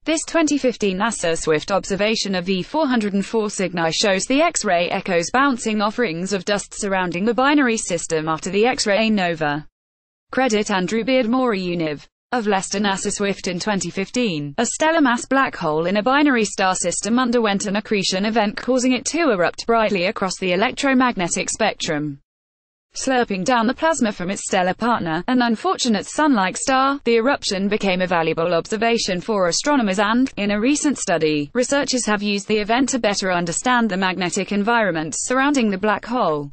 This 2015 NASA Swift observation of V404 Cygni shows the X-ray echoes bouncing off rings of dust surrounding the binary system after the X-ray nova. Credit Andrew Beardmore Univ. Of Leicester. NASA Swift in 2015, a stellar mass black hole in a binary star system underwent an accretion event causing it to erupt brightly across the electromagnetic spectrum, slurping down the plasma from its stellar partner, an unfortunate Sun-like star. The eruption became a valuable observation for astronomers and, in a recent study, researchers have used the event to better understand the magnetic environment surrounding the black hole.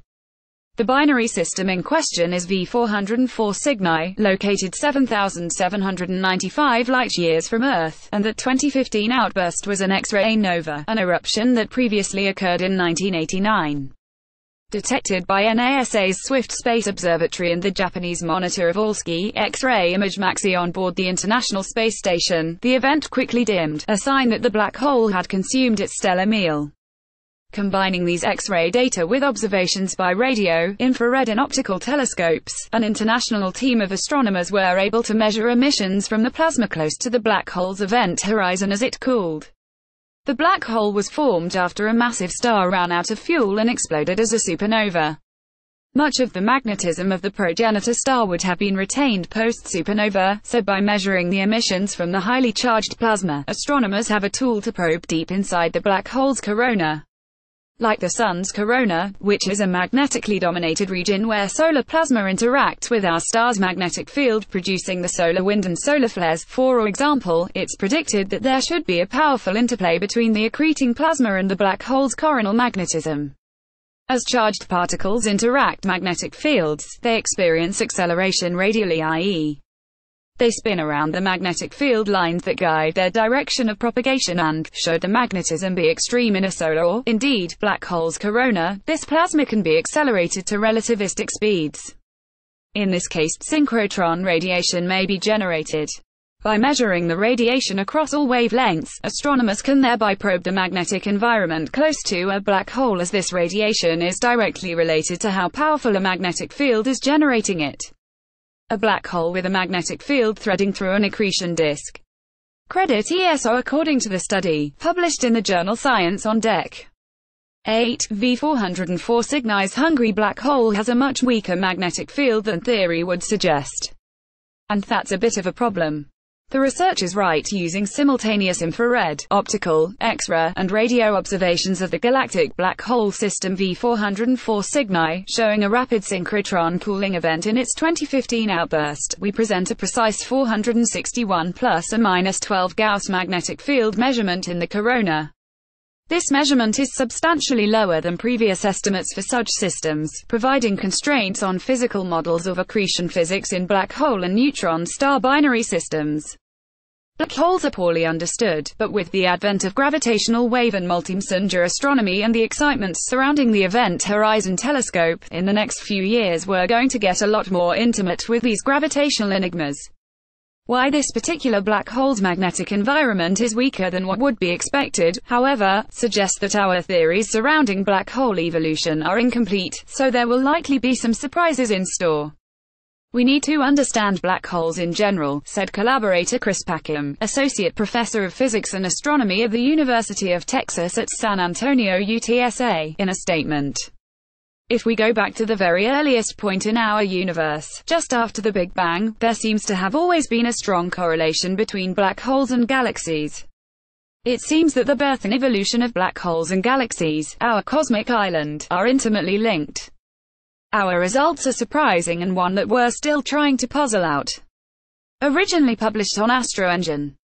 The binary system in question is V404 Cygni, located 7,795 light-years from Earth, and that 2015 outburst was an X-ray nova, an eruption that previously occurred in 1989. Detected by NASA's Swift Space Observatory and the Japanese monitor of Volsky X-ray image MAXI on board the International Space Station, the event quickly dimmed, a sign that the black hole had consumed its stellar meal. Combining these X-ray data with observations by radio, infrared and optical telescopes, an international team of astronomers were able to measure emissions from the plasma close to the black hole's event horizon as it cooled. The black hole was formed after a massive star ran out of fuel and exploded as a supernova. Much of the magnetism of the progenitor star would have been retained post-supernova, so by measuring the emissions from the highly charged plasma, astronomers have a tool to probe deep inside the black hole's corona. Like the Sun's corona, which is a magnetically dominated region where solar plasma interacts with our star's magnetic field, producing the solar wind and solar flares, for example, it's predicted that there should be a powerful interplay between the accreting plasma and the black hole's coronal magnetism. As charged particles interact magnetic fields, they experience acceleration radially, i.e., they spin around the magnetic field lines that guide their direction of propagation and, should the magnetism be extreme in a solar or, indeed, black hole's corona, this plasma can be accelerated to relativistic speeds. In this case, synchrotron radiation may be generated. By measuring the radiation across all wavelengths, astronomers can thereby probe the magnetic environment close to a black hole, as this radiation is directly related to how powerful a magnetic field is generating it. A black hole with a magnetic field threading through an accretion disk. Credit ESO. According to the study, published in the journal Science on Dec. 8, V404 Cygni's hungry black hole has a much weaker magnetic field than theory would suggest. And that's a bit of a problem. The researchers write using simultaneous infrared, optical, X-ray, and radio observations of the galactic black hole system V404 Cygni, showing a rapid synchrotron cooling event in its 2015 outburst. We present a precise 461 plus or minus 12 Gauss magnetic field measurement in the corona. This measurement is substantially lower than previous estimates for such systems, providing constraints on physical models of accretion physics in black hole and neutron star binary systems. Black holes are poorly understood, but with the advent of gravitational wave and multi-messenger astronomy and the excitement surrounding the Event Horizon Telescope, in the next few years we're going to get a lot more intimate with these gravitational enigmas. Why this particular black hole's magnetic environment is weaker than what would be expected, however, suggests that our theories surrounding black hole evolution are incomplete, so there will likely be some surprises in store. We need to understand black holes in general, said collaborator Chris Packham, Associate Professor of Physics and Astronomy at the University of Texas at San Antonio UTSA, in a statement. If we go back to the very earliest point in our universe, just after the Big Bang, there seems to have always been a strong correlation between black holes and galaxies. It seems that the birth and evolution of black holes and galaxies, our cosmic island, are intimately linked. Our results are surprising and one that we're still trying to puzzle out. Originally published on Astro Engine.